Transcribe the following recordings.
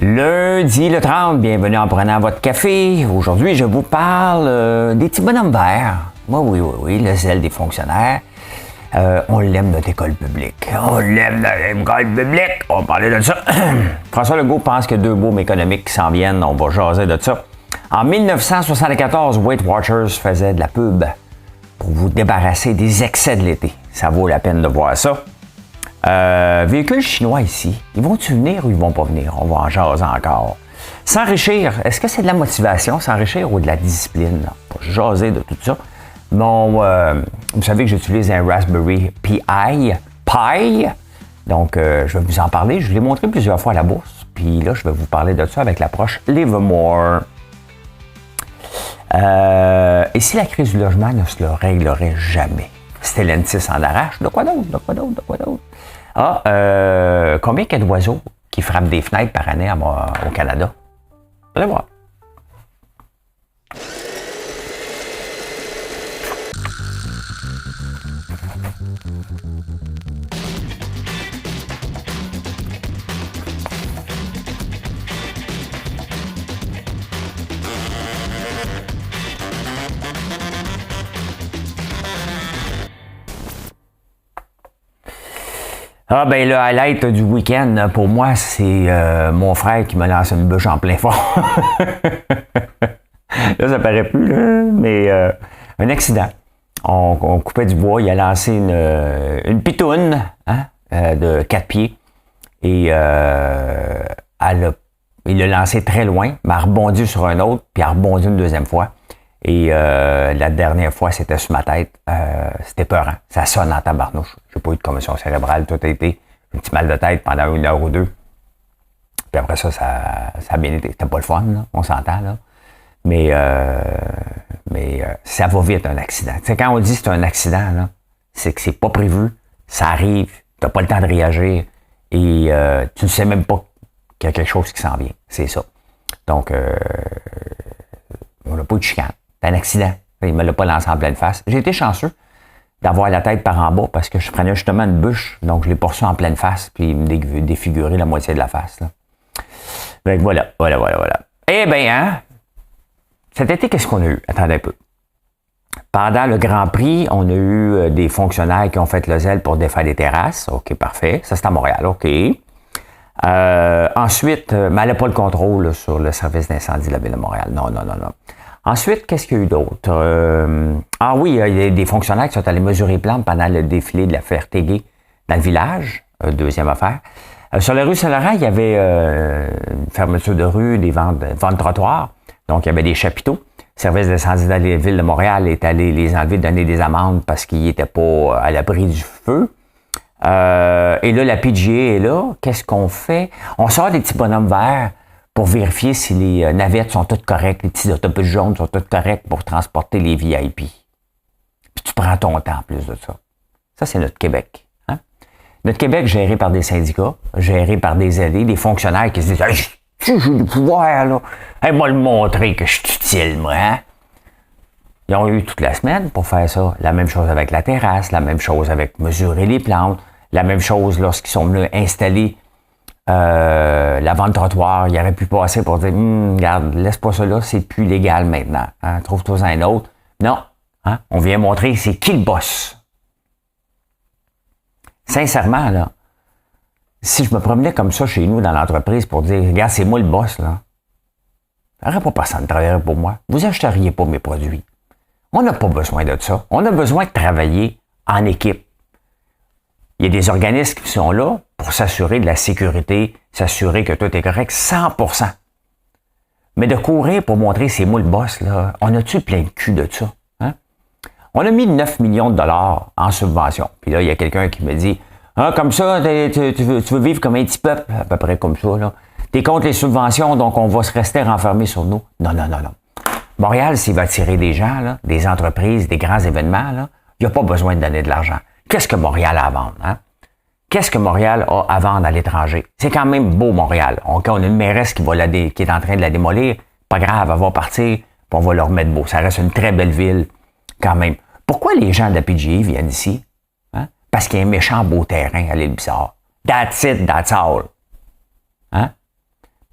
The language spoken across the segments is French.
Lundi le 30, bienvenue en prenant votre café. Aujourd'hui, je vous parle des petits bonhommes verts. Oui, le zèle des fonctionnaires. On l'aime notre école publique. On l'aime notre école publique. On va parler de ça. François Legault pense que deux booms économiques qui s'en viennent. On va jaser de ça. En 1974, Weight Watchers faisait de la pub pour vous débarrasser des excès de l'été. Ça vaut la peine de voir ça. Véhicules chinois ici, ils vont-tu venir ou ils vont pas venir? On va en jaser encore. S'enrichir, est-ce que c'est de la motivation, s'enrichir, ou de la discipline? Pas jaser de tout ça. Vous savez que j'utilise un Raspberry Pi. Donc, je vais vous en parler. Je l'ai montré plusieurs fois à la bourse. Puis là, je vais vous parler de ça avec l'approche Livermore. Et si la crise du logement ne se le réglerait jamais? Stellantis en arrache. De quoi d'autre? Combien qu'il y a d'oiseaux qui frappent des fenêtres par année au Canada? Allez voir. Le highlight du week-end, pour moi, c'est mon frère qui me lance une bûche en plein fond. Là, ça paraît plus, là, mais un accident. On coupait du bois, il a lancé une pitoune de 4 pieds et il l'a lancé très loin, mais a rebondi sur un autre, puis a rebondi une deuxième fois. Et la dernière fois, c'était sur ma tête. C'était peurant. Ça sonne en tabarnouche. J'ai pas eu de commotion cérébrale. Tout a été un petit mal de tête pendant 1 heure ou 2. Puis après ça, ça a bien été. C'était pas le fun, là. On s'entend, là. Mais ça va vite, un accident. Tu sais, quand on dit que c'est un accident, là, c'est que c'est pas prévu. Ça arrive. T'as pas le temps de réagir. Et tu ne sais même pas qu'il y a quelque chose qui s'en vient. C'est ça. Donc, on n'a pas eu de chicane. C'est un accident. Il me l'a pas lancé en pleine face. J'ai été chanceux d'avoir la tête par en bas parce que je prenais justement une bûche. Donc, je l'ai poursu en pleine face puis il me défigurait la moitié de la face. Là. Donc, voilà. Eh bien, cet été, qu'est-ce qu'on a eu? Attendez un peu. Pendant le Grand Prix, on a eu des fonctionnaires qui ont fait le zèle pour défaire des terrasses. OK, parfait. Ça, c'est à Montréal. OK. Ensuite, mais elle n'a pas le contrôle là, sur le service d'incendie de la Ville de Montréal. Non. Ensuite, qu'est-ce qu'il y a eu d'autre? Il y a des fonctionnaires qui sont allés mesurer les plantes pendant le défilé de la fierté gay dans le village. Deuxième affaire. Sur la rue Saint-Laurent, il y avait une fermeture de rue, des ventes de trottoirs. Donc, il y avait des chapiteaux. Le service d'incendie de la Ville de Montréal est allé les enlever, donner des amendes parce qu'ils n'étaient pas à l'abri du feu. Et là, la PGA est là. Qu'est-ce qu'on fait? On sort des petits bonhommes verts pour vérifier si les navettes sont toutes correctes, les petits autobus jaunes sont toutes corrects pour transporter les VIP. Puis tu prends ton temps en plus de ça. Ça, c'est notre Québec. Hein? Notre Québec géré par des syndicats, géré par des aidés, des fonctionnaires qui se disent hey, « J'ai du pouvoir, là. Hey, moi le montrer que je suis utile, moi. Hein? » Ils ont eu toute la semaine pour faire ça. La même chose avec la terrasse, la même chose avec mesurer les plantes, la même chose lorsqu'ils sont venus installer la vente de trottoir. Ils auraient pu passer pour dire regarde, laisse pas ça là, c'est plus légal maintenant. Hein? Trouve-toi un autre. Non. Hein? On vient montrer c'est qui le boss. Sincèrement, là, si je me promenais comme ça chez nous dans l'entreprise pour dire regarde, c'est moi le boss, là, il n'y aurait pas personne de travailler pour moi. Vous achèteriez pas mes produits. On n'a pas besoin de ça. On a besoin de travailler en équipe. Il y a des organismes qui sont là pour s'assurer de la sécurité, s'assurer que tout est correct, 100%. Mais de courir pour montrer c'est moi le boss, là, on a-tu plein de cul de ça? Hein? On a mis 9 millions de dollars en subvention. Puis là, il y a quelqu'un qui me dit comme ça, tu veux vivre comme un petit peuple, à peu près comme ça. Là. T'es contre les subventions, donc on va se rester renfermé sur nous. Non. Montréal, s'il va attirer des gens, là, des entreprises, des grands événements, là, il n'y a pas besoin de donner de l'argent. Qu'est-ce que Montréal a à vendre? Hein? Qu'est-ce que Montréal a à vendre à l'étranger? C'est quand même beau, Montréal. On a une mairesse qui est en train de la démolir. Pas grave, elle va partir, puis on va le remettre beau. Ça reste une très belle ville, quand même. Pourquoi les gens de la PGA viennent ici? Hein? Parce qu'il y a un méchant beau terrain à l'île Bizarre. That's it, that's all. Hein?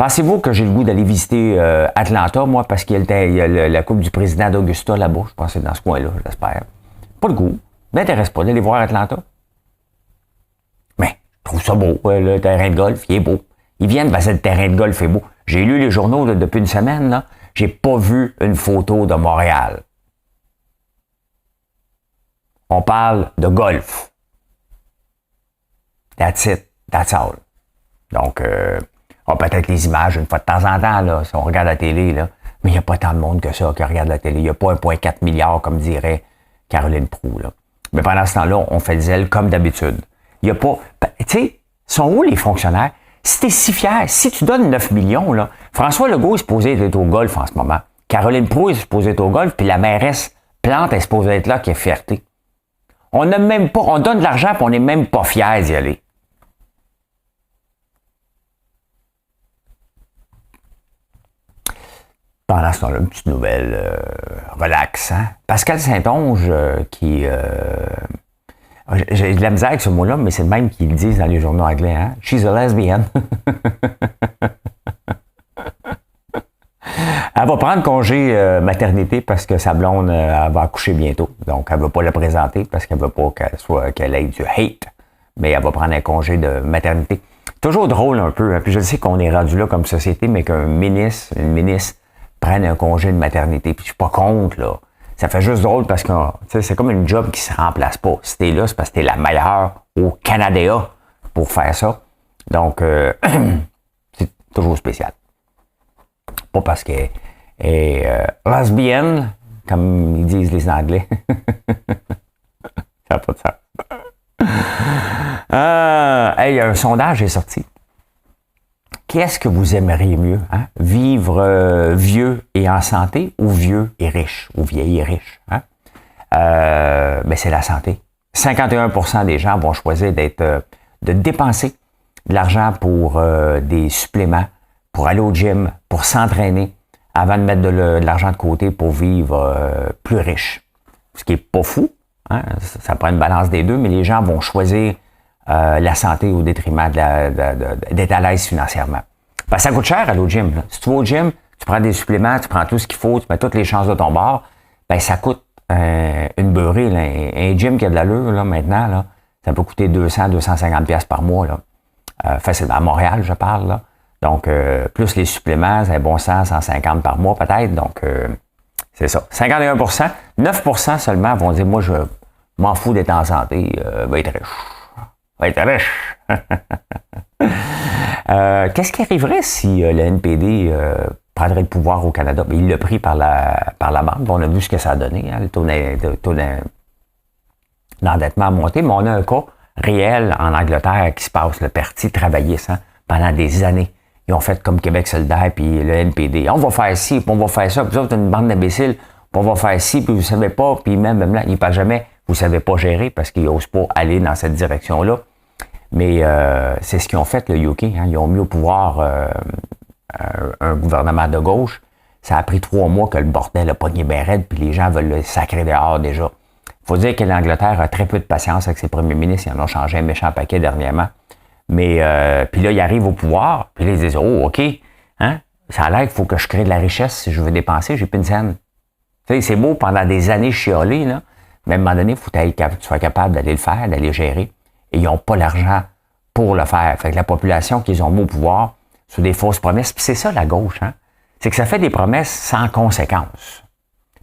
Pensez-vous que j'ai le goût d'aller visiter Atlanta, moi, parce qu'il y a la coupe du président d'Augusta là-bas, je pense que c'est dans ce coin-là, j'espère. Pas le goût. M'intéresse pas d'aller voir Atlanta. Mais je trouve ça beau, le terrain de golf, il est beau. Ils viennent parce que le terrain de golf est beau. J'ai lu les journaux là, depuis une semaine, là, j'ai pas vu une photo de Montréal. On parle de golf. That's it. That's all. Donc, peut-être les images une fois de temps en temps, là, si on regarde la télé, là, mais il n'y a pas tant de monde que ça qui regarde la télé. Il n'y a pas 1,4 milliard, comme dirait Caroline Proulx. Là. Mais pendant ce temps-là, on fait le zèle comme d'habitude. Il n'y a pas... Tu sais, sont où les fonctionnaires? Si tu es si fier, si tu donnes 9 millions, là, François Legault est supposé être au golf en ce moment. Caroline Proulx est supposée être au golf, puis la mairesse Plante est supposée être là, qui est fierté. On n'a même pas... On donne de l'argent, puis on n'est même pas fiers d'y aller. Pendant ce temps-là, une petite nouvelle relax. Hein? Pascal Saint-Onge, qui... j'ai de la misère avec ce mot-là, mais c'est le même qu'ils le disent dans les journaux anglais. Hein? She's a lesbian. Elle va prendre congé maternité parce que sa blonde elle va accoucher bientôt. Donc, elle ne veut pas le présenter parce qu'elle ne veut pas qu'elle ait du hate. Mais elle va prendre un congé de maternité. Toujours drôle un peu. Hein? Puis je sais qu'on est rendu là comme société, mais qu'un ministre, une ministre, prennent un congé de maternité. Puis je suis pas contre, là. Ça fait juste drôle parce que c'est comme une job qui se remplace pas. Si t'es là, c'est parce que t'es la meilleure au Canada pour faire ça. Donc, c'est toujours spécial. Pas parce qu'elle est lesbienne, comme ils disent les Anglais. Ça n'a pas de sens. Hey, un sondage est sorti. Qu'est-ce que vous aimeriez mieux? Hein? Vivre vieux et en santé ou vieux et riche? Ou vieille et riche? Hein? Ben c'est la santé. 51% des gens vont choisir de dépenser de l'argent pour des suppléments, pour aller au gym, pour s'entraîner, avant de mettre de l'argent de côté pour vivre plus riche. Ce qui est pas fou. Hein? Ça prend une balance des deux, mais les gens vont choisir la santé au détriment d'être à l'aise financièrement. Parce que ça coûte cher aller au gym. Là. Si tu vas au gym, tu prends des suppléments, tu prends tout ce qu'il faut, tu mets toutes les chances de ton bord, ben ça coûte une beurrée. Là. Un gym qui a de l'allure, là, maintenant, là, ça peut coûter 200-250$ par mois. Là. Facilement. À Montréal, je parle. Là. Donc, plus les suppléments, c'est bon sens, 150 par mois peut-être. Donc, c'est ça. 51%, 9% seulement vont dire, moi, je m'en fous d'être en santé, va être riche. Va être riche. Qu'est-ce qui arriverait si le NPD prendrait le pouvoir au Canada? Bien, il l'a pris par la bande. On a vu ce que ça a donné. Hein, le taux d'endettement a monté, mais on a un cas réel en Angleterre qui se passe, le Parti travailliste, hein, pendant des années. Ils ont fait comme Québec solidaire puis le NPD. On va faire ci, puis on va faire ça, puis vous êtes une bande d'imbéciles, puis on va faire ci, puis vous savez pas, puis même là, ils ne parlent jamais, vous savez pas gérer parce qu'ils n'osent pas aller dans cette direction-là. Mais c'est ce qu'ils ont fait, le UK. Hein. Ils ont mis au pouvoir un gouvernement de gauche. Ça a pris 3 mois que le bordel a pogné bien raide, puis les gens veulent le sacrer dehors déjà. Il faut dire que l'Angleterre a très peu de patience avec ses premiers ministres. Ils en ont changé un méchant paquet dernièrement. Mais puis là, ils arrivent au pouvoir, puis là, ils disent « Oh, OK, hein, ça a l'air qu'il faut que je crée de la richesse si je veux dépenser, j'ai plus une scène. » Tu sais, c'est beau pendant des années chialer, là, mais à un moment donné, il faut que tu sois capable d'aller le faire, d'aller gérer. Et ils n'ont pas l'argent pour le faire. Fait que la population qu'ils ont mis au pouvoir sur des fausses promesses, puis c'est ça la gauche, hein? C'est que ça fait des promesses sans conséquences.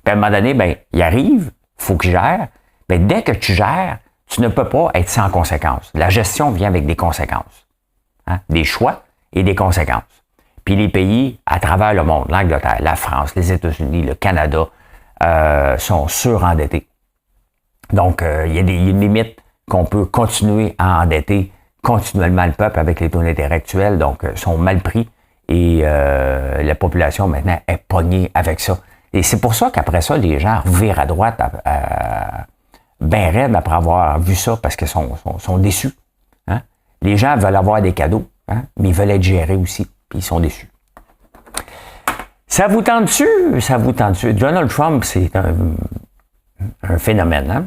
Puis à un moment donné, ben, ils arrivent, il faut qu'ils gèrent. Ben, dès que tu gères, tu ne peux pas être sans conséquences. La gestion vient avec des conséquences. Hein? Des choix et des conséquences. Puis les pays à travers le monde, l'Angleterre, la France, les États-Unis, le Canada, sont surendettés. Donc, il y a une limite qu'on peut continuer à endetter continuellement le peuple avec les taux d'intérêt actuels, donc sont mal pris et la population maintenant est pognée avec ça. Et c'est pour ça qu'après ça, les gens revirent à droite ben raides après avoir vu ça parce qu'ils sont déçus. Hein? Les gens veulent avoir des cadeaux, hein? Mais ils veulent être gérés aussi, puis ils sont déçus. Ça vous tente-tu? Ça vous tente-tu? Donald Trump, c'est un phénomène, hein?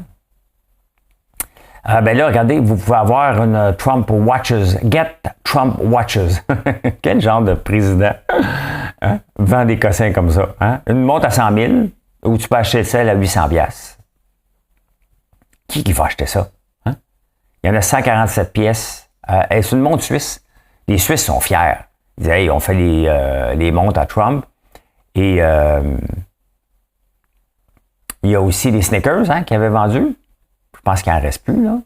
Ben là, regardez, vous pouvez avoir une Trump Watches. Get Trump Watches. Quel genre de président hein? Vend des cossins comme ça. Hein? Une montre à 100 000 ou tu peux acheter celle à 800 pièces. Qui va acheter ça? Hein? Il y en a 147 pièces. C'est une montre suisse. Les Suisses sont fiers. Ils disent, hey, on fait les montres à Trump. Et il y a aussi les sneakers hein, qui avaient vendu. Je pense qu'il n'en reste plus, là.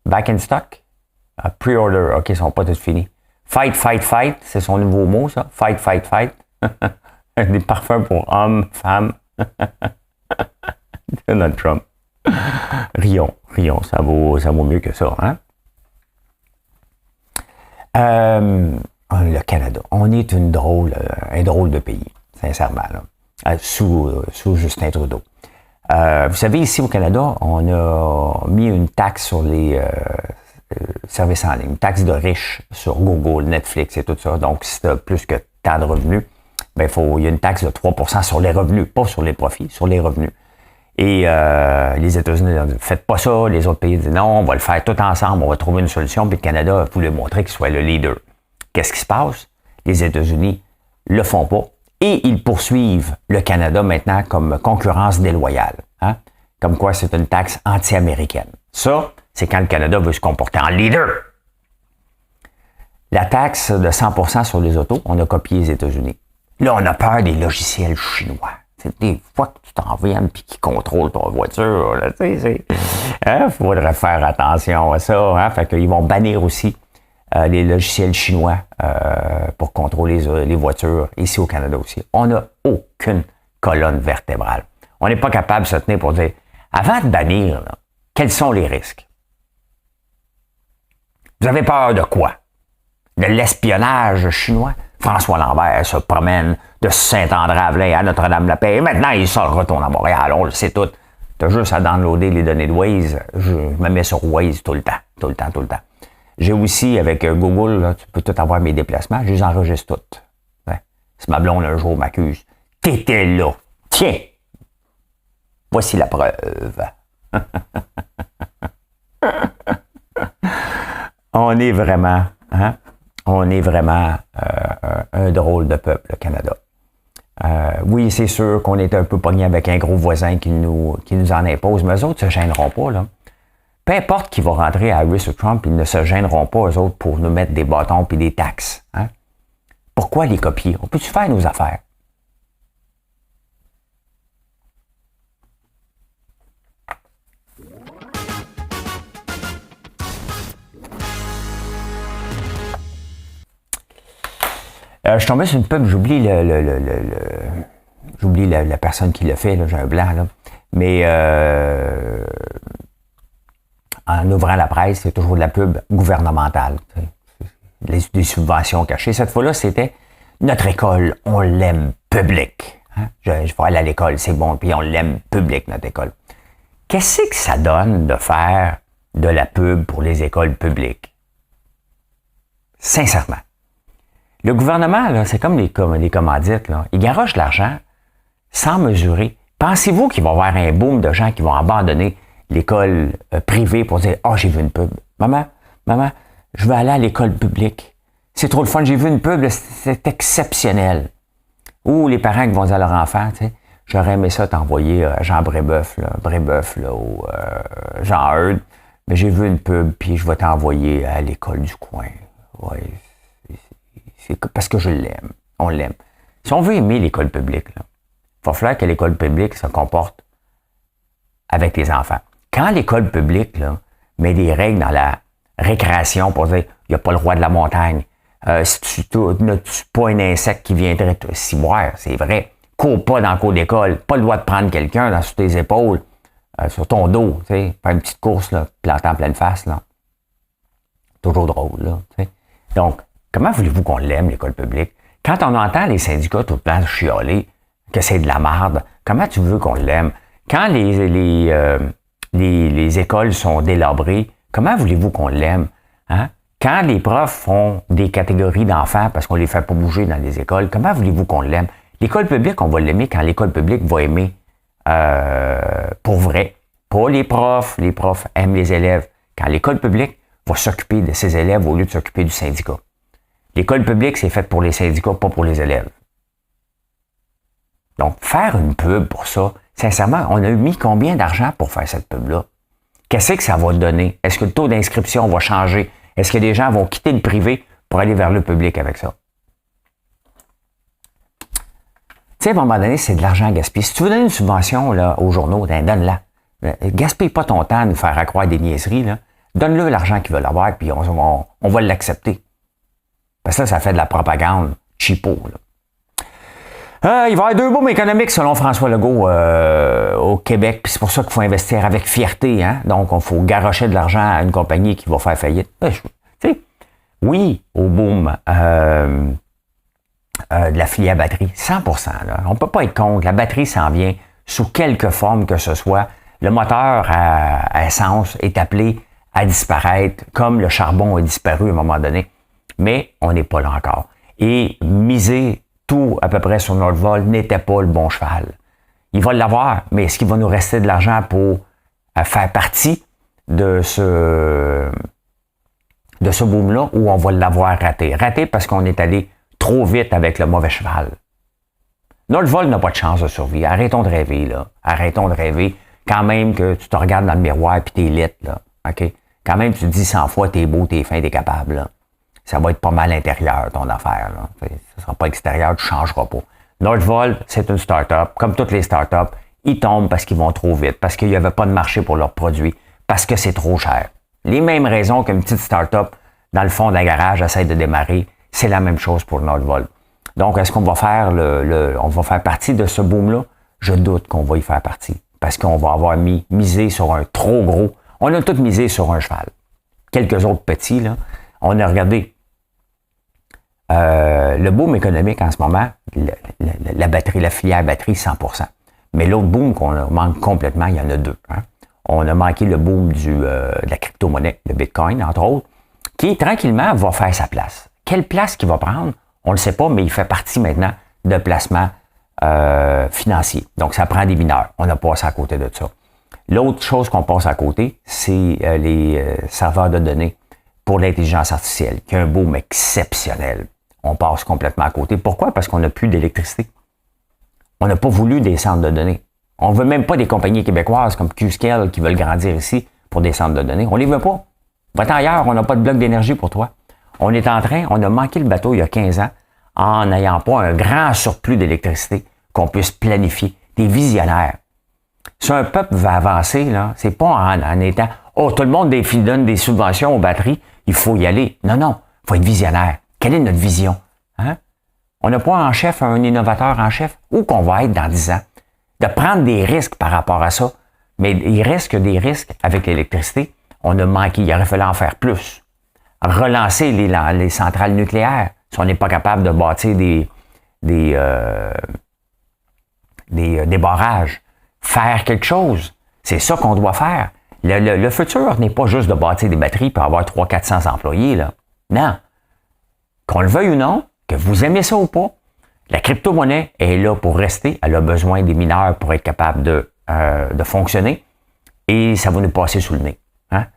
Back in stock. Pre-order. OK, ils ne sont pas tous finis. Fight, fight, fight. C'est son nouveau mot, ça. Fight, fight, fight. Des parfums pour hommes, femmes. Donald Trump. Rions. Ça vaut mieux que ça, hein? Le Canada. On est un drôle de pays, sincèrement, là. Sous Justin Trudeau. Vous savez, ici au Canada, on a mis une taxe sur les services en ligne, une taxe de riches sur Google, Netflix et tout ça. Donc, si tu as plus que tant de revenus, ben, il y a une taxe de 3% sur les revenus, pas sur les profits, sur les revenus. Et les États-Unis ont dit, faites pas ça, les autres pays disent non, on va le faire tout ensemble, on va trouver une solution, puis le Canada voulait montrer qu'il soit le leader. Qu'est-ce qui se passe? Les États-Unis le font pas. Et ils poursuivent le Canada maintenant comme concurrence déloyale. Hein? Comme quoi c'est une taxe anti-américaine. Ça, c'est quand le Canada veut se comporter en leader. La taxe de 100% sur les autos, on a copié les États-Unis. Là, on a peur des logiciels chinois. C'est des fois que tu t'en viens et qu'ils contrôlent ton voiture. Là, hein? Faudrait faire attention à ça. Hein? Fait qu'ils vont bannir aussi les logiciels chinois pour contrôler les voitures ici au Canada aussi. On n'a aucune colonne vertébrale. On n'est pas capable de se tenir pour dire, avant de bannir, là, quels sont les risques? Vous avez peur de quoi? De l'espionnage chinois? François Lambert se promène de Saint-André-Avelin à Notre-Dame-la-Paix. Et maintenant, il retourne à Montréal. On le sait tout. Tu as juste à downloader les données de Waze. Je me mets sur Waze tout le temps. J'ai aussi, avec Google, là, tu peux tout avoir mes déplacements. Je les enregistre toutes. Ouais. Si ma blonde un jour m'accuse, t'étais là. Tiens, voici la preuve. On est vraiment un drôle de peuple, le Canada. Oui, c'est sûr qu'on est un peu pogné avec un gros voisin qui nous en impose, mais eux autres ne se gêneront pas, là. Peu importe qui va rentrer à Harris ou Trump, ils ne se gêneront pas, eux autres, pour nous mettre des bâtons et des taxes. Hein? Pourquoi les copier? On peut-tu faire nos affaires? Je suis tombé sur une pub, j'oublie j'oublie la personne qui l'a fait, là, j'ai un blanc, là. Mais en ouvrant la presse, c'est toujours de la pub gouvernementale. Des subventions cachées. Cette fois-là, c'était notre école, on l'aime public. Hein? Je vais aller à l'école, c'est bon, puis on l'aime public, notre école. Qu'est-ce que ça donne de faire de la pub pour les écoles publiques? Sincèrement. Le gouvernement, là, c'est comme les commandites. Là. Ils garochent l'argent sans mesurer. Pensez-vous qu'il va y avoir un boom de gens qui vont abandonner l'école privée pour dire « Ah, j'ai vu une pub. Maman, je veux aller à l'école publique. C'est trop le fun, j'ai vu une pub, là, c'est exceptionnel. » Ou les parents qui vont dire à leur enfant, tu sais, j'aurais aimé ça t'envoyer Jean Brébeuf, là, ou Jean Heard, mais j'ai vu une pub, puis je vais t'envoyer à l'école du coin. Ouais, c'est parce que je l'aime. On l'aime. Si on veut aimer l'école publique, il va falloir que l'école publique se comporte avec les enfants. Quand l'école publique là, met des règles dans la récréation pour dire il n'y a pas le roi de la montagne, si tu n'as-tu pas un insecte qui viendrait te ciboire, c'est vrai. Cours pas dans le cours d'école, pas le droit de prendre quelqu'un sur tes épaules, sur ton dos, tu sais, faire une petite course, là, plantant en pleine face, là. Toujours drôle, là, tu sais. Donc, comment voulez-vous qu'on l'aime, l'école publique? Quand on entend les syndicats tout le temps chialer que c'est de la merde, comment tu veux qu'on l'aime? Quand les écoles sont délabrées, comment voulez-vous qu'on l'aime? Hein? Quand les profs font des catégories d'enfants parce qu'on les fait pas bouger dans les écoles, comment voulez-vous qu'on l'aime? L'école publique, on va l'aimer quand l'école publique va aimer pour vrai. Pas les profs. Les profs aiment les élèves. Quand l'école publique va s'occuper de ses élèves au lieu de s'occuper du syndicat. L'école publique, c'est faite pour les syndicats, pas pour les élèves. Donc, faire une pub pour ça, sincèrement, on a mis combien d'argent pour faire cette pub-là? Qu'est-ce que ça va donner? Est-ce que le taux d'inscription va changer? Est-ce que les gens vont quitter le privé pour aller vers le public avec ça? Tu sais, à un moment donné, c'est de l'argent gaspillé. Si tu veux donner une subvention là, aux journaux, donne-la. Gaspille pas ton temps de faire accroire des niaiseries. Là. Donne-le l'argent qu'ils veulent avoir, puis on va l'accepter. Parce que là, ça fait de la propagande cheapo. Il va y avoir 2 booms économiques selon François Legault au Québec, puis c'est pour ça qu'il faut investir avec fierté. Hein? Donc, il faut garrocher de l'argent à une compagnie qui va faire faillite. Oui, au boom de la filière batterie, 100%. Là. On ne peut pas être contre. La batterie s'en vient sous quelque forme que ce soit. Le moteur à essence est appelé à disparaître, comme le charbon a disparu à un moment donné. Mais on n'est pas là encore. Et miser tout à peu près sur Nordvolt n'était pas le bon cheval. Il va l'avoir, mais est-ce qu'il va nous rester de l'argent pour faire partie de ce boom-là ou on va l'avoir raté? Raté parce qu'on est allé trop vite avec le mauvais cheval. Nordvolt n'a pas de chance de survie. Arrêtons de rêver, là. Arrêtons de rêver. Quand même que tu te regardes dans le miroir et t'es lit, là. OK? Quand même, tu te dis 100 fois, t'es beau, t'es fin, t'es capable, là. Ça va être pas mal intérieur, ton affaire. Là. Ça ne sera pas extérieur, tu ne changeras pas. Nordvolt, c'est une start-up. Comme toutes les start-up, ils tombent parce qu'ils vont trop vite, parce qu'il n'y avait pas de marché pour leurs produits, parce que c'est trop cher. Les mêmes raisons qu'une petite start-up dans le fond d'un garage essaie de démarrer, c'est la même chose pour Nordvolt. Donc, est-ce qu'on va faire on va faire partie de ce boom-là? Je doute qu'on va y faire partie, parce qu'on va avoir misé sur un trop gros. On a tout misé sur un cheval. Quelques autres petits, là. On a regardé le boom économique en ce moment, la batterie, la filière batterie, 100%. Mais l'autre boom qu'on manque complètement, il y en a 2. Hein. On a manqué le boom de la crypto-monnaie, le Bitcoin, entre autres, qui, tranquillement, va faire sa place. Quelle place qu'il va prendre? On ne le sait pas, mais il fait partie maintenant de placements financiers. Donc, ça prend des mineurs. On a passé à côté de ça. L'autre chose qu'on passe à côté, c'est les serveurs de données pour l'intelligence artificielle, qui a un boom exceptionnel. On passe complètement à côté. Pourquoi? Parce qu'on n'a plus d'électricité. On n'a pas voulu des centres de données. On ne veut même pas des compagnies québécoises comme Qscale qui veulent grandir ici pour des centres de données. On ne les veut pas. Va-t'en ailleurs, on n'a pas de bloc d'énergie pour toi. On est en train, on a manqué le bateau il y a 15 ans en n'ayant pas un grand surplus d'électricité qu'on puisse planifier. Des visionnaires. Si un peuple va avancer, là, c'est pas en étant « Oh, tout le monde donne des subventions aux batteries, il faut y aller. » Non, non, il faut être visionnaire. Quelle est notre vision? Hein? On n'a pas en chef un innovateur en chef. Où qu'on va être dans 10 ans? De prendre des risques par rapport à ça. Mais il reste que des risques avec l'électricité. On a manqué, il aurait fallu en faire plus. Relancer les centrales nucléaires. Si on n'est pas capable de bâtir des barrages. Faire quelque chose. C'est ça qu'on doit faire. Le futur n'est pas juste de bâtir des batteries pour avoir 300-400 employés. Là. Non. Qu'on le veuille ou non, que vous aimez ça ou pas, la crypto-monnaie est là pour rester. Elle a besoin des mineurs pour être capable de fonctionner. Et ça va nous passer sous le nez. Hein?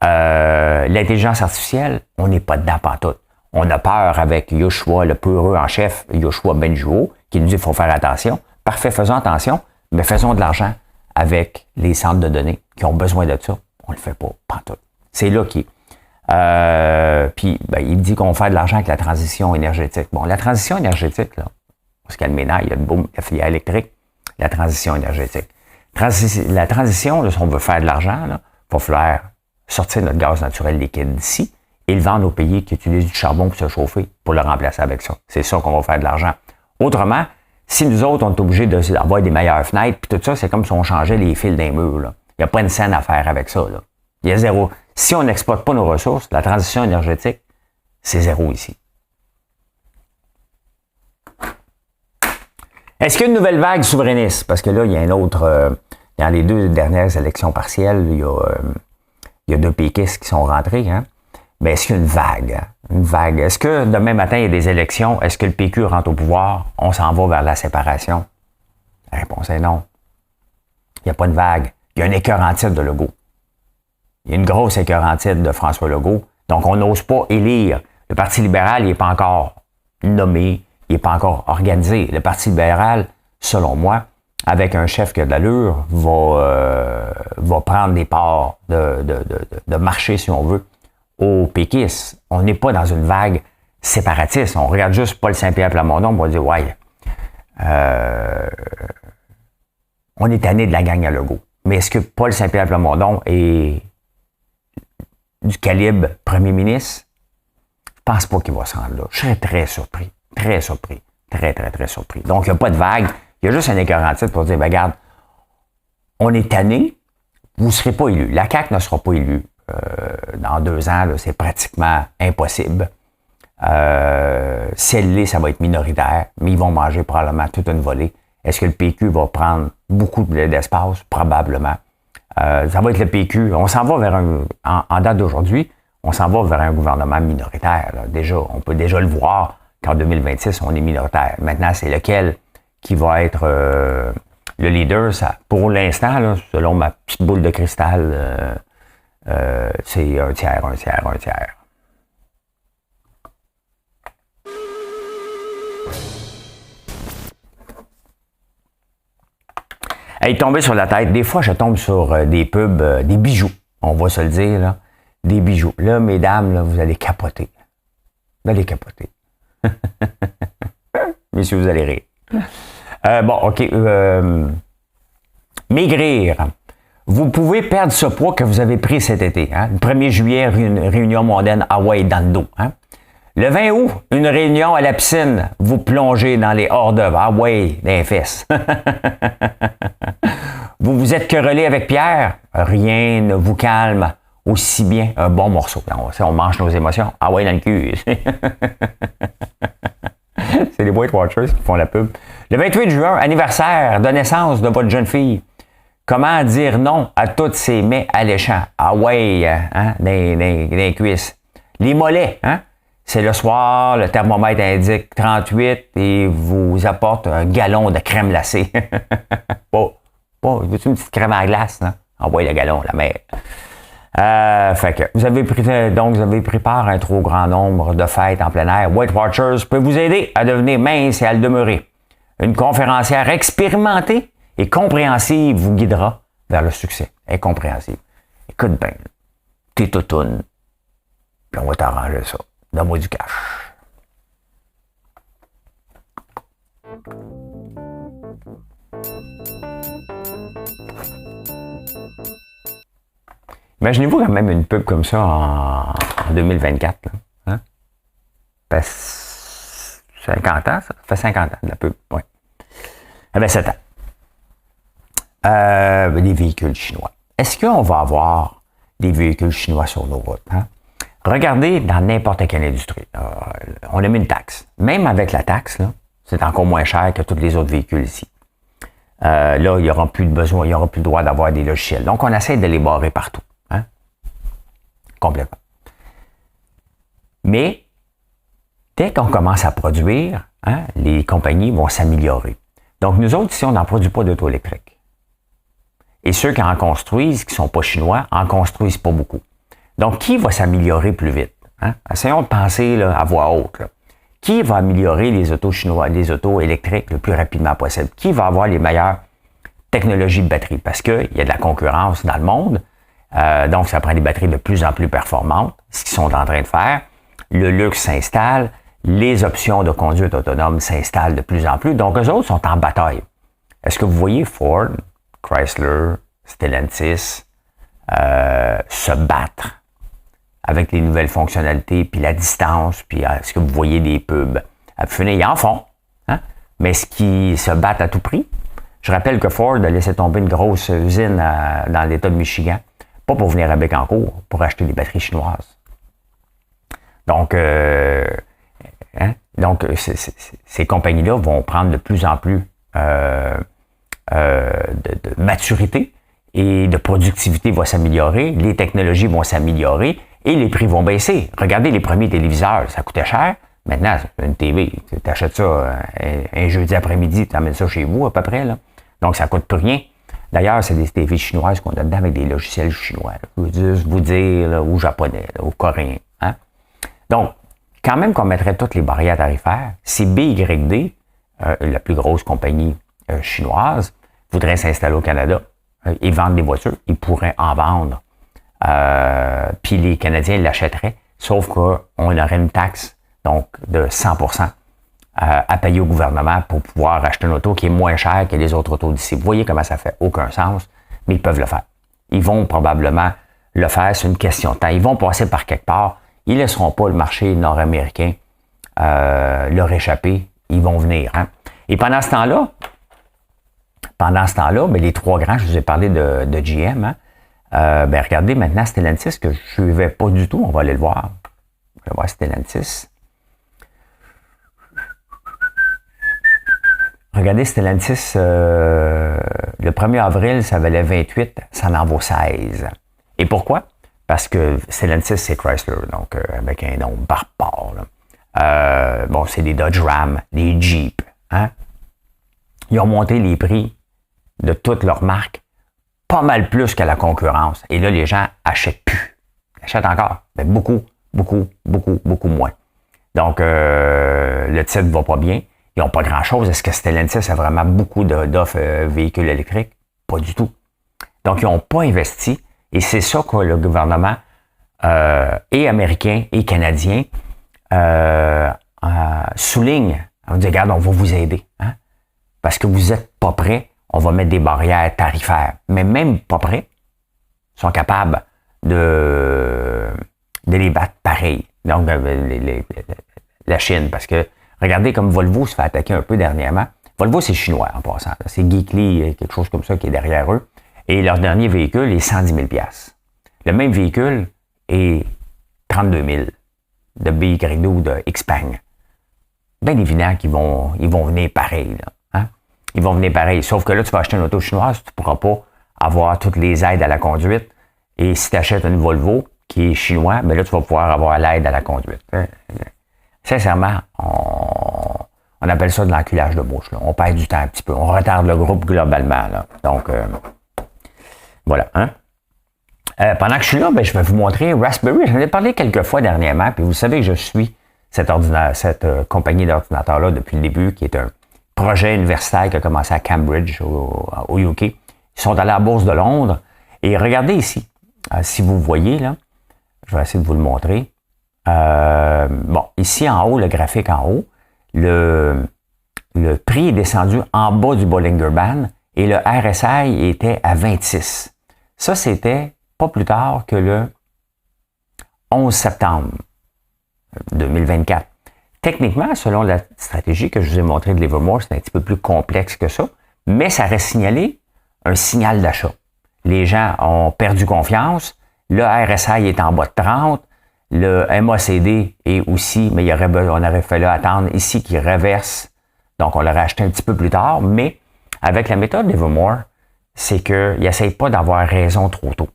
L'intelligence artificielle, on n'est pas dedans pantoute. On a peur avec Yoshua, le peureux en chef, Yoshua Bengio, qui nous dit qu'il faut faire attention. Parfait, faisons attention, mais faisons de l'argent avec les centres de données qui ont besoin de ça. On ne le fait pas, pantoute. C'est là qui est. Puis, il dit qu'on va faire de l'argent avec la transition énergétique. Bon, la transition énergétique, là, parce qu'elle ménage, il y a le boom, la filière électrique, la transition énergétique. La transition, là, si on veut faire de l'argent, il va falloir sortir notre gaz naturel liquide d'ici et le vendre aux pays qui utilisent du charbon pour se chauffer, pour le remplacer avec ça. C'est ça qu'on va faire de l'argent. Autrement, si nous autres, on est obligés d'avoir des meilleures fenêtres, puis tout ça, c'est comme si on changeait les fils d'un mur. Là. Il n'y a pas une scène à faire avec ça. Là. Il y a zéro. Si on n'exploite pas nos ressources, la transition énergétique, c'est zéro ici. Est-ce qu'il y a une nouvelle vague souverainiste? Parce que là, il y a un autre... dans les 2 dernières élections partielles, il y a 2 péquistes qui sont rentrés. Hein? Mais est-ce qu'il y a une vague? Hein? Une vague. Est-ce que demain matin, il y a des élections? Est-ce que le PQ rentre au pouvoir? On s'en va vers la séparation? La réponse est non. Il n'y a pas de vague. Il y a un écœurantite de Legault. Il y a une grosse écœurantite de François Legault. Donc, on n'ose pas élire. Le Parti libéral, il n'est pas encore nommé, il n'est pas encore organisé. Le Parti libéral, selon moi, avec un chef qui a de l'allure, va prendre des parts de marché, si on veut, aux péquistes. On n'est pas dans une vague séparatiste. On regarde juste Paul Saint-Pierre Plamondon, on va dire, ouais, on est tanné de la gang à Legault. Mais est-ce que Paul Saint-Pierre Plamondon est du calibre premier ministre? Je pense pas qu'il va se rendre là. Je serais très surpris. Très surpris. Très, très, très surpris. Donc, il n'y a pas de vague. Il y a juste un écœurantite pour dire, ben, regarde, on est tanné, vous ne serez pas élu. La CAQ ne sera pas élue dans 2 ans. C'est pratiquement impossible. Si elle l'est, ça va être minoritaire, mais ils vont manger probablement toute une volée. Est-ce que le PQ va prendre beaucoup d'espace? Probablement. Ça va être le PQ. On s'en va vers en date d'aujourd'hui, on s'en va vers un gouvernement minoritaire. Là. Déjà, on peut déjà le voir qu'en 2026, on est minoritaire. Maintenant, c'est lequel qui va être le leader? Ça, pour l'instant, là, selon ma petite boule de cristal, c'est un tiers. Hey, tomber sur la tête. Des fois, je tombe sur des pubs, des bijoux. On va se le dire, là. Des bijoux. Là, mesdames, là, vous allez capoter. Vous allez capoter. Messieurs, vous allez rire. Bon, OK. Maigrir. Vous pouvez perdre ce poids que vous avez pris cet été. Hein? Le 1er juillet, réunion mondaine Hawaï dans le dos. Hein? Le 20 août, une réunion à la piscine. Vous plongez dans les hors-d'œuvre. Ah ouais, dans les fesses. Vous vous êtes querellé avec Pierre. Rien ne vous calme aussi bien un bon morceau. On mange nos émotions. Ah ouais, dans le cul. C'est les Weight Watchers qui font la pub. Le 28 juin, anniversaire de naissance de votre jeune fille. Comment dire non à tous ces mets alléchants? Ah ouais, hein, dans les cuisses. Les mollets, hein? C'est le soir, le thermomètre indique 38 et vous apporte un gallon de crème glacée. Veux-tu une petite crème à glace, non? Ah ouais, le gallon, la mère. Fait que vous avez pris part à un trop grand nombre de fêtes en plein air. Weight Watchers peut vous aider à devenir mince et à le demeurer. Une conférencière expérimentée et compréhensive vous guidera vers le succès. Incompréhensible. Écoute bien, t'es toutoune, puis on va t'arranger ça. Donne-moi du cash. Imaginez-vous quand même une pub comme ça en 2024. Là, hein? Ça fait 50 ans, ça? Ça fait 50 ans de la pub, oui. Ça fait 7 ans. Des véhicules chinois. Est-ce qu'on va avoir des véhicules chinois sur nos routes? Hein? Regardez dans n'importe quelle industrie. On a mis une taxe. Même avec la taxe, là, c'est encore moins cher que tous les autres véhicules ici. Là, il n'y aura plus de besoin, il n'y aura plus le droit d'avoir des logiciels. Donc, on essaie de les barrer partout. Hein? Complètement. Mais, dès qu'on commence à produire, hein, les compagnies vont s'améliorer. Donc, nous autres, ici, on n'en produit pas d'auto électrique. Et ceux qui en construisent, qui ne sont pas chinois, en construisent pas beaucoup. Donc, qui va s'améliorer plus vite? Hein? Essayons de penser là, à voix haute. Là. Qui va améliorer les autos chinois, les autos électriques le plus rapidement possible? Qui va avoir les meilleures technologies de batterie? Parce qu'il y a de la concurrence dans le monde. Donc, ça prend des batteries de plus en plus performantes, ce qu'ils sont en train de faire. Le luxe s'installe. Les options de conduite autonome s'installent de plus en plus. Donc, eux autres sont en bataille. Est-ce que vous voyez Ford, Chrysler, Stellantis se battre avec les nouvelles fonctionnalités, puis la distance, puis est-ce que vous voyez des pubs? Ils en font, hein? Mais est-ce qu'ils se battent à tout prix? Je rappelle que Ford a laissé tomber une grosse usine dans l'État de Michigan, pas pour venir à Bécancour, pour acheter des batteries chinoises. Donc, ces compagnies-là vont prendre de plus en plus de maturité et de productivité va s'améliorer, les technologies vont s'améliorer et les prix vont baisser. Regardez les premiers téléviseurs, ça coûtait cher. Maintenant, une TV, tu achètes ça un jeudi après-midi, tu amènes ça chez vous à peu près. Là. Donc, ça ne coûte plus rien. D'ailleurs, c'est des TV chinoises qu'on a dedans avec des logiciels chinois. Là. Je veux juste vous dire, là, ou japonais, là, ou coréen. Hein? Donc, quand même qu'on mettrait toutes les barrières tarifaires, si BYD, la plus grosse compagnie chinoise, voudrait s'installer au Canada et vendre des voitures, ils pourraient en vendre. Puis les Canadiens l'achèteraient, sauf qu'on aurait une taxe donc de 100% à payer au gouvernement pour pouvoir acheter une auto qui est moins chère que les autres autos d'ici. Vous voyez comment ça fait aucun sens, mais ils peuvent le faire. Ils vont probablement le faire, c'est une question de temps. Ils vont passer par quelque part. Ils ne laisseront pas le marché nord-américain leur échapper. Ils vont venir. Hein? Et pendant ce temps-là, ben, les trois grands, je vous ai parlé de GM, hein? Ben, regardez maintenant Stellantis, que je ne vais pas du tout, on va aller le voir. Je vais voir Stellantis. Regardez Stellantis, le 1er avril, ça valait 28, ça en vaut 16. Et pourquoi? Parce que Stellantis, c'est Chrysler, donc avec un nom barbare. Bon, c'est des Dodge Ram, des Jeep. Hein? Ils ont monté les prix de toutes leurs marques pas mal plus que la concurrence. Et là, les gens achètent plus. Ils achètent encore, mais beaucoup moins. Donc, le titre ne va pas bien. Ils n'ont pas grand-chose. Est-ce que Stellantis a vraiment beaucoup d'offres véhicules électriques? Pas du tout. Donc, ils n'ont pas investi. Et c'est ça que le gouvernement et américain et canadien souligne. On dit, regarde, on va vous aider. Hein? Parce que vous n'êtes pas prêts, on va mettre des barrières tarifaires. Mais même pas prêts, ils sont capables de les battre pareil. Donc, la Chine, parce que regardez comme Volvo se fait attaquer un peu dernièrement. Volvo, c'est chinois en passant. C'est Geekly, quelque chose comme ça qui est derrière eux. Et leur dernier véhicule est 110 000 $. Le même véhicule est 32 000 de BYD ou de Xpeng. Bien évident qu'ils vont venir pareil. Là, hein? Ils vont venir pareil. Sauf que là, tu vas acheter une auto chinoise, tu ne pourras pas avoir toutes les aides à la conduite. Et si tu achètes une Volvo qui est chinois, bien là, tu vas pouvoir avoir l'aide à la conduite. Sincèrement, on appelle ça de l'enculage de bouche. Là. On perd du temps un petit peu. On retarde le groupe globalement. Là. Donc, voilà. Hein? Pendant que je suis là, ben, je vais vous montrer Raspberry. J'en ai parlé quelques fois dernièrement, puis vous savez que je suis cette compagnie d'ordinateurs-là depuis le début, qui est un projet universitaire qui a commencé à Cambridge, au UK. Ils sont allés à la Bourse de Londres. Et regardez ici. Si vous voyez, là, je vais essayer de vous le montrer. Bon, ici en haut, le graphique en haut, le prix est descendu en bas du Bollinger Band et le RSI était à 26. Ça, c'était pas plus tard que le 11 septembre 2024. Techniquement, selon la stratégie que je vous ai montrée de Livermore, c'est un petit peu plus complexe que ça, mais ça aurait signalé un signal d'achat. Les gens ont perdu confiance, le RSI est en bas de 30, le MACD est aussi, mais on aurait fallu attendre ici qu'il reverse, donc on l'aurait acheté un petit peu plus tard, mais avec la méthode Livermore, c'est qu'il n'essaye pas d'avoir raison trop tôt.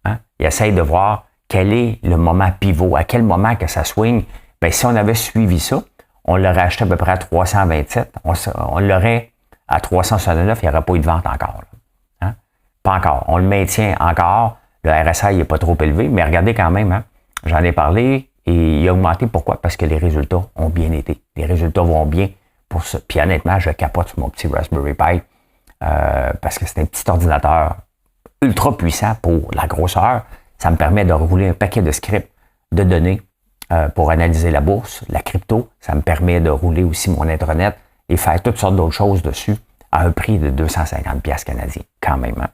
Hein? Il essaye de voir quel est le moment pivot, à quel moment que ça swing. Bien, si on avait suivi ça, on l'aurait acheté à peu près à 327, on l'aurait à 369, il n'y aurait pas eu de vente encore. Là. Hein? Pas encore. On le maintient encore. Le RSI n'est pas trop élevé, mais regardez quand même, hein? J'en ai parlé et il a augmenté. Pourquoi? Parce que les résultats ont bien été. Les résultats vont bien pour ça. Puis honnêtement, je capote sur mon petit Raspberry Pi parce que c'est un petit ordinateur ultra puissant pour la grosseur. Ça me permet de rouler un paquet de scripts de données pour analyser la bourse, la crypto. Ça me permet de rouler aussi mon intranet et faire toutes sortes d'autres choses dessus à un prix de 250 $ canadiens. Quand même, hein?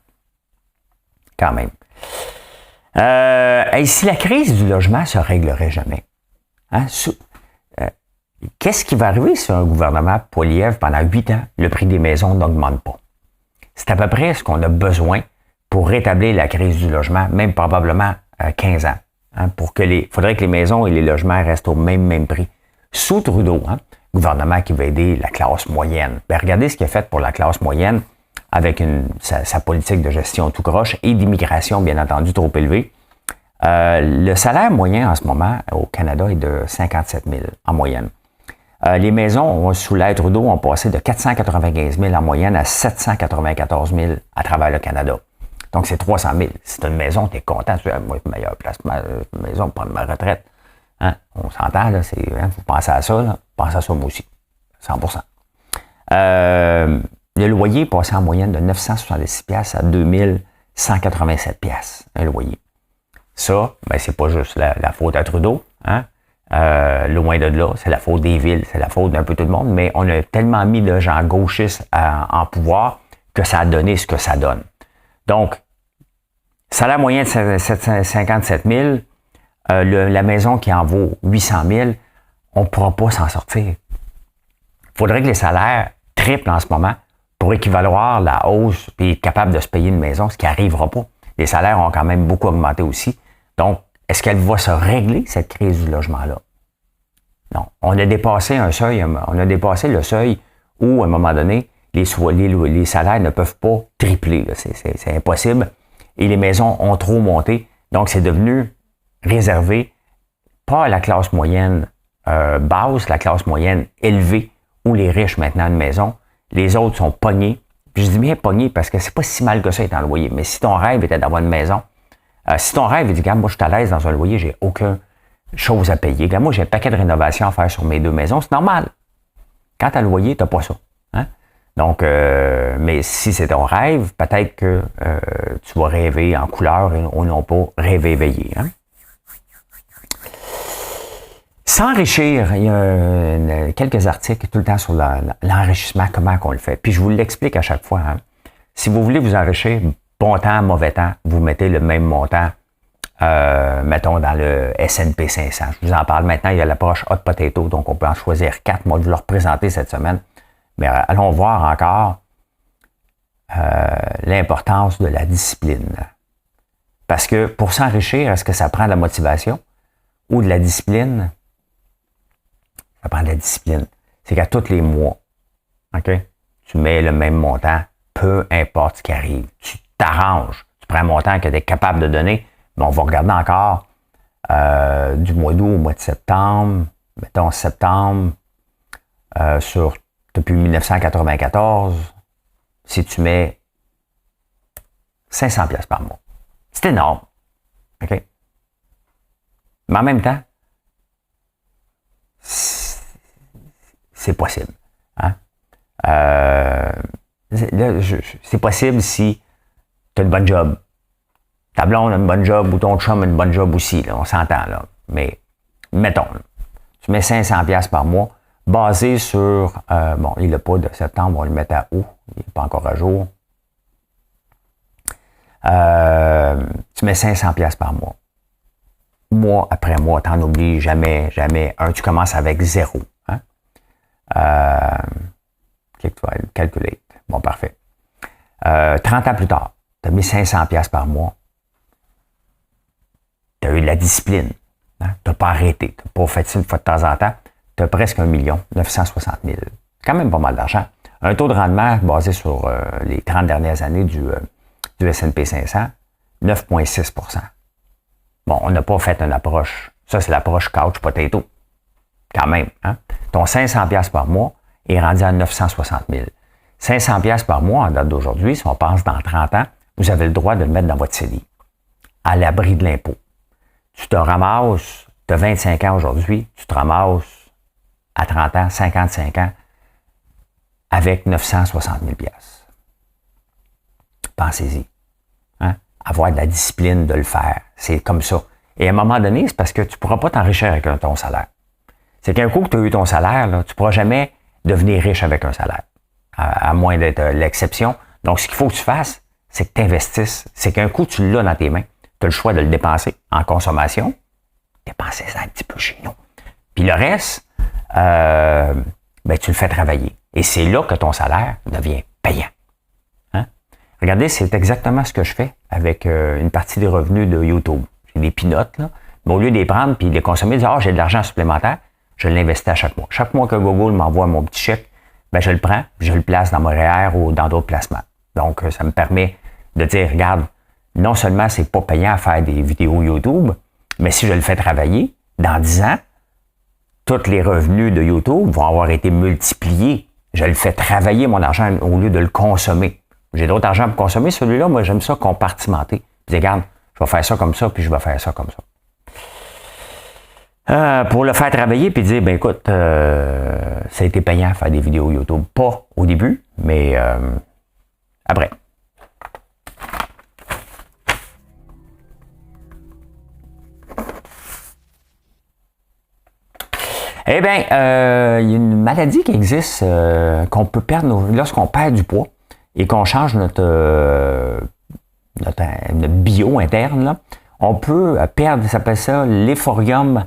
Quand même. Et si la crise du logement se réglerait jamais? Hein? Qu'est-ce qui va arriver si un gouvernement Poilievre, pendant 8 ans, le prix des maisons n'augmente pas? C'est à peu près ce qu'on a besoin pour rétablir la crise du logement, même probablement 15 ans. Hein, faudrait que les maisons et les logements restent au même prix. Sous Trudeau, hein, gouvernement qui va aider la classe moyenne. Ben, regardez ce qu'il a fait pour la classe moyenne avec sa politique de gestion tout croche et d'immigration, bien entendu, trop élevée. Le salaire moyen en ce moment au Canada est de 57 000 en moyenne. Les maisons sous l'ère Trudeau ont passé de 495 000 en moyenne à 794 000 à travers le Canada. Donc, c'est 300 000. Si tu as une maison, tu es content. Tu as une meilleure place, ma maison pour prendre ma retraite. Hein? On s'entend, là. Faut penser à ça, là. Pensez à ça, moi aussi. 100%. Le loyer est passé en moyenne de 966$ à 2187$, un loyer. Ça, ben, c'est pas juste la faute à Trudeau, hein? Loin de là, c'est la faute des villes, c'est la faute d'un peu tout le monde, mais on a tellement mis de gens gauchistes en pouvoir que ça a donné ce que ça donne. Donc, salaire moyen de 757 000, la maison qui en vaut 800 000, on ne pourra pas s'en sortir. Il faudrait que les salaires triplent en ce moment pour équivaloir la hausse et être capable de se payer une maison, ce qui n'arrivera pas. Les salaires ont quand même beaucoup augmenté aussi. Donc, est-ce qu'elle va se régler, cette crise du logement-là? Non. On a dépassé un seuil, on a dépassé le seuil où, à un moment donné, les salaires ne peuvent pas tripler. C'est impossible. Et les maisons ont trop monté. Donc, c'est devenu réservé pas à la classe moyenne basse, la classe moyenne élevée, où les riches maintenant une maison. Les autres sont pognés. Puis je dis bien pognés parce que c'est pas si mal que ça être en loyer. Mais si ton rêve était d'avoir une maison, si ton rêve, il dit, regarde, moi, je suis à l'aise dans un loyer, j'ai aucune chose à payer. Regarde, moi, j'ai un paquet de rénovations à faire sur mes 2 maisons, c'est normal. Quand tu as le loyer, tu n'as pas ça. Hein? Donc, mais si c'est ton rêve, peut-être que tu vas rêver en couleur et non pas rêver éveillé. Hein? S'enrichir, il y a quelques articles tout le temps sur l'enrichissement, comment on le fait. Puis je vous l'explique à chaque fois. Hein? Si vous voulez vous enrichir, bon temps, mauvais temps, vous mettez le même montant, mettons dans le S&P 500. Je vous en parle maintenant, il y a l'approche Hot Potato, donc on peut en choisir 4. Moi, je vais leur présenter cette semaine. Mais allons voir encore l'importance de la discipline. Parce que pour s'enrichir, est-ce que ça prend de la motivation ou de la discipline? Ça prend de la discipline. C'est qu'à tous les mois, OK, tu mets le même montant, peu importe ce qui arrive. Tu t'arranges. Tu prends un montant que tu es capable de donner. Mais on va regarder encore du mois d'août au mois de septembre, mettons septembre, depuis 1994, si tu mets 500$ par mois. C'est énorme. OK? Mais en même temps, c'est possible. Hein? C'est possible si tu as une bonne job. Ta blonde a une bonne job ou ton chum a une bonne job aussi. Là, on s'entend. Là. Mais mettons, là, tu mets 500$ par mois basé sur... bon, il n'a pas de septembre, on le met à août. Il n'est pas encore à jour. Tu mets 500$ par mois. Mois après mois, t'en oublies jamais, jamais. Tu commences avec 0. Hein? Calculate. Bon, parfait. 30 ans plus tard, tu as mis 500$ par mois. Tu as eu de la discipline. Hein? Tu n'as pas arrêté. Tu n'as pas fait ça une fois de temps en temps. Tu as presque 1 960 000. Quand même pas mal d'argent. Un taux de rendement basé sur les 30 dernières années du S&P 500, 9,6%. Bon, on n'a pas fait une approche. Ça, c'est l'approche couch potato. Quand même. Hein? Ton 500$ par mois est rendu à 960 000. 500$ par mois en date d'aujourd'hui, si on pense dans 30 ans, vous avez le droit de le mettre dans votre CELI, à l'abri de l'impôt. Tu te ramasses, tu as 25 ans aujourd'hui, tu te ramasses à 30 ans, 55 ans, avec 960 000$. Pensez-y. Hein? Avoir de la discipline de le faire. C'est comme ça. Et à un moment donné, c'est parce que tu ne pourras pas t'enrichir avec ton salaire. C'est qu'un coup que tu as eu ton salaire, là, tu ne pourras jamais devenir riche avec un salaire. À moins d'être l'exception. Donc, ce qu'il faut que tu fasses, c'est que tu investisses. C'est qu'un coup, tu l'as dans tes mains. Tu as le choix de le dépenser en consommation. Dépensez ça un petit peu chez nous. Puis le reste, tu le fais travailler. Et c'est là que ton salaire devient payant. Hein? Regardez, c'est exactement ce que je fais avec une partie des revenus de YouTube. J'ai des peanuts, là. Mais au lieu de les prendre et de les consommer, de dire, j'ai de l'argent supplémentaire, je l'investis à chaque mois. Chaque mois que Google m'envoie mon petit chèque, je le prends, je le place dans mon REER ou dans d'autres placements. Donc, ça me permet de dire, regarde, non seulement c'est pas payant à faire des vidéos YouTube, mais si je le fais travailler, dans 10 ans, tous les revenus de YouTube vont avoir été multipliés. Je le fais travailler, mon argent, au lieu de le consommer. J'ai d'autres argent pour consommer. Celui-là, moi, j'aime ça compartimenter. Puis, regarde, je vais faire ça comme ça, puis je vais faire ça comme ça. Pour le faire travailler, puis dire, ben écoute, ça a été payant faire des vidéos YouTube. Pas au début, mais après. Eh bien, il y a une maladie qui existe qu'on peut perdre lorsqu'on perd du poids et qu'on change notre bio interne. Là, on peut perdre, ça s'appelle ça l'euphoриum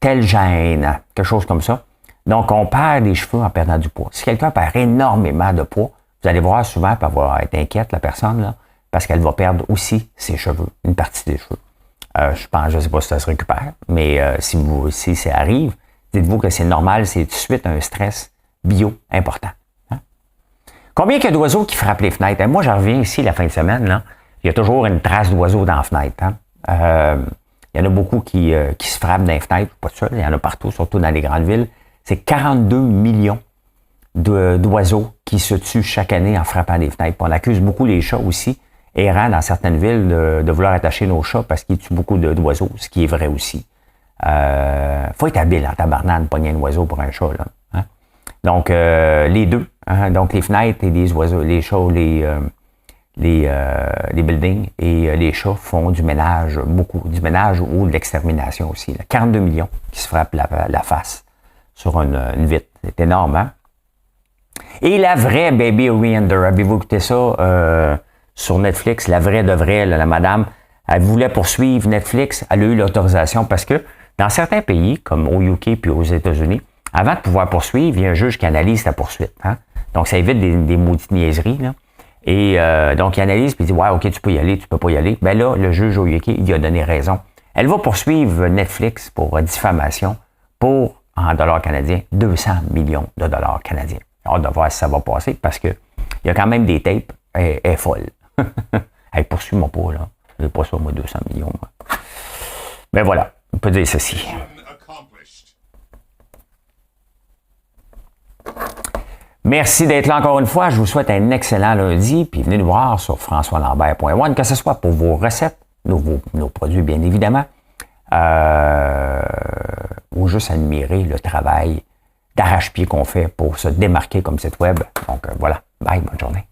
telgène, quelque chose comme ça. Donc, on perd des cheveux en perdant du poids. Si quelqu'un perd énormément de poids, vous allez voir souvent, elle va être inquiète, la personne, là, parce qu'elle va perdre aussi ses cheveux, une partie des cheveux. Je ne sais pas si ça se récupère, mais si ça arrive, dites-vous que c'est normal, c'est tout de suite un stress bio important. Hein? Combien il y a d'oiseaux qui frappent les fenêtres? Moi, j'en reviens ici la fin de semaine, là, il y a toujours une trace d'oiseaux dans la fenêtre. Hein? Il y en a beaucoup qui se frappent dans les fenêtres, pas de ça, il y en a partout, surtout dans les grandes villes. C'est 42 millions d'oiseaux qui se tuent chaque année en frappant des fenêtres. Puis on accuse beaucoup les chats aussi, errants dans certaines villes, de vouloir attacher nos chats parce qu'ils tuent beaucoup d'oiseaux, ce qui est vrai aussi. Faut être habile en tabarnane de pogner un oiseau pour un chat. Là, hein? Donc, les deux. Hein? Donc, les fenêtres et les oiseaux, les chats, les buildings et les chats font du ménage, beaucoup. Du ménage ou de l'extermination aussi. Là. 42 millions qui se frappent la face sur une vitre. C'est énorme, hein? Et la vraie Baby Reander, avez-vous écouté ça sur Netflix? La vraie de vraie, là, la madame, elle voulait poursuivre Netflix. Elle a eu l'autorisation parce que dans certains pays, comme au UK puis aux États-Unis, avant de pouvoir poursuivre, il y a un juge qui analyse la poursuite. Hein? Donc, ça évite des maudites niaiseries. Là. Et donc, il analyse puis il dit « Ouais, OK, tu peux y aller, tu peux pas y aller. » Ben là, le juge au UK, il a donné raison. Elle va poursuivre Netflix pour diffamation pour, en dollars canadiens, 200 millions de dollars canadiens. On va voir si ça va passer parce que il y a quand même des tapes. Elle est folle. Elle poursuit-moi pas, là. Je n'ai pas ça, moi, 200 millions. Ben voilà, on peut dire ceci. Merci d'être là encore une fois. Je vous souhaite un excellent lundi. Puis venez nous voir sur françoislambert.one, que ce soit pour vos recettes, nos produits, bien évidemment, ou juste admirer le travail d'arrache-pied qu'on fait pour se démarquer comme site web. Donc voilà. Bye, bonne journée.